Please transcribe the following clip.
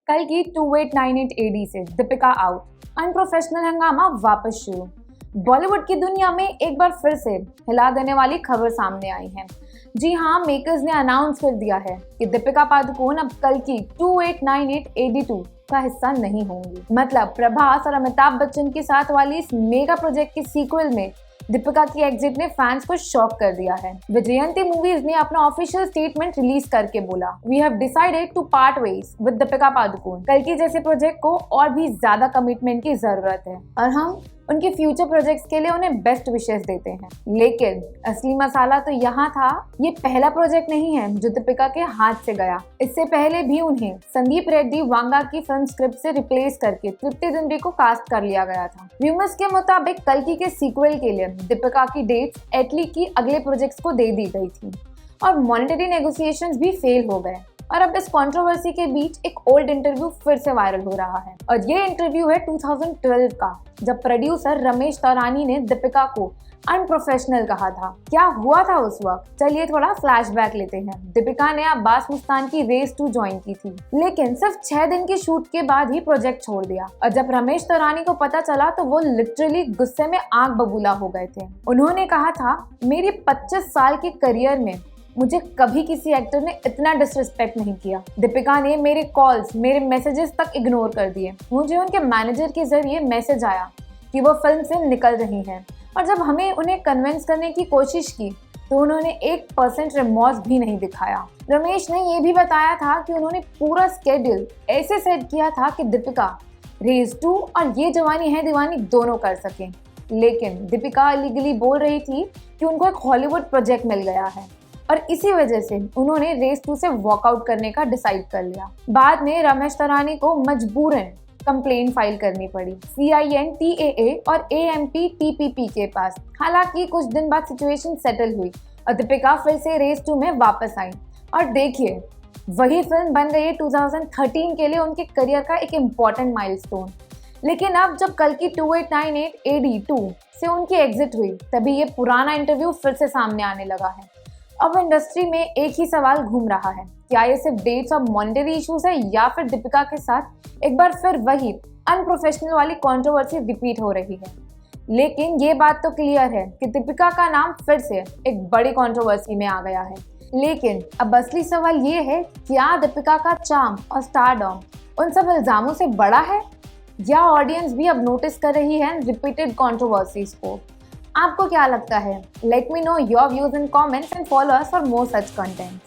कल की 2898 एडी से दीपिका आउट, अनप्रोफेशनल हंगामा वापस शुरू। बॉलीवुड की दुनिया में एक बार फिर से हिला देने वाली खबर सामने आई है। जी हाँ, मेकर्स ने अनाउंस कर दिया है कि दीपिका पादुकोण अब कल की 2898 AD2 का हिस्सा नहीं होंगी। मतलब प्रभास और अमिताभ बच्चन के साथ वाली इस मेगा प्रोजेक्ट के सीक्वल में दीपिका की एग्जिट ने फैंस को शॉक कर दिया है। विजयंती मूवीज ने अपना ऑफिशियल स्टेटमेंट रिलीज करके बोला, we have decided to part ways with Deepika Padukone. कल की जैसे प्रोजेक्ट को और भी ज्यादा कमिटमेंट की जरूरत है और हम उनके फ्यूचर प्रोजेक्ट्स के लिए उन्हें बेस्ट विशेस देते हैं। लेकिन असली मसाला तो यहाँ था, ये पहला प्रोजेक्ट नहीं है जो दीपिका के हाथ से गया। इससे पहले भी उन्हें संदीप रेड्डी वांगा की फिल्म स्क्रिप्ट से रिप्लेस करके तृप्ति डिमरी को कास्ट कर लिया गया था। रूमर्स के मुताबिक कल्कि के सीक्वल के लिए दीपिका की डेट्स एटली की अगले प्रोजेक्ट्स को दे दी गई थी और मॉनेटरी नेगोशिएशंस भी फेल हो गए। और अब इस कंट्रोवर्सी के बीच एक ओल्ड इंटरव्यू फिर से वायरल हो रहा है और ये इंटरव्यू है 2012 का, जब प्रोड्यूसर रमेश तौरानी ने दीपिका को अनप्रोफेशनल कहा था। क्या हुआ था उस वक्त, चलिए थोड़ा फ्लैशबैक लेते हैं। दीपिका ने अब्बास मुस्तान की रेस 2 ज्वाइन की थी, लेकिन सिर्फ 6 दिन के शूट के बाद ही प्रोजेक्ट छोड़ दिया। और जब रमेश तौरानी को पता चला तो वो लिटरली गुस्से में आग बबूला हो गए थे। उन्होंने कहा था, मेरी 25 साल के करियर में मुझे कभी किसी एक्टर ने इतना डिसरिस्पेक्ट नहीं किया। दीपिका ने मेरे कॉल्स, मेरे मैसेजेस तक इग्नोर कर दिए। मुझे उनके मैनेजर के जरिए मैसेज आया कि वो फिल्म से निकल रही हैं और जब हमें उन्हें कन्विंस करने की कोशिश की तो उन्होंने 1% रिमॉर्स भी नहीं दिखाया। रमेश ने ये भी बताया था कि उन्होंने पूरा स्केड्यूल ऐसे सेट किया था कि दीपिका रेस 2 और ये जवानी है दीवानी दोनों कर सकें। लेकिन दीपिका लीगली बोल रही थी कि उनको एक हॉलीवुड प्रोजेक्ट मिल गया है और इसी वजह से उन्होंने रेस 2 से वॉकआउट करने का डिसाइड कर लिया। बाद में रमेश तौरानी को मजबूरन कंप्लेंट फाइल करनी पड़ी CINTAA और AMPTPP के पास। हालांकि कुछ दिन बाद सिचुएशन सेटल हुई और दीपिका फिर से रेस 2 में वापस आई और देखिए वही फिल्म बन गई 2013 के लिए उनके करियर का एक इम्पॉर्टेंट माइलस्टोन। लेकिन अब जब कल की 2898 AD2 से उनकी एग्जिट हुई तभी ये पुराना इंटरव्यू फिर से सामने आने लगा है। अब इंडस्ट्री में एक ही सवाल घूम रहा है, क्या ये सिर्फ डेट्स और मॉनेटरी इश्यूज है या फिर दीपिका के साथ एक बार फिर वही अनप्रोफेशनल वाली कंट्रोवर्सी रिपीट हो रही है। लेकिन ये बात तो क्लियर है कि दीपिका का नाम फिर से एक बड़ी कंट्रोवर्सी में आ गया है। लेकिन अब असली सवाल ये है, क्या दीपिका का चार्म और स्टारडम उन सब इल्जामों से बड़ा है या ऑडियंस भी अब नोटिस कर रही है रिपीटेड कंट्रोवर्सीज को? आपको क्या लगता है? Let me know your views in comments and follow us for more such content.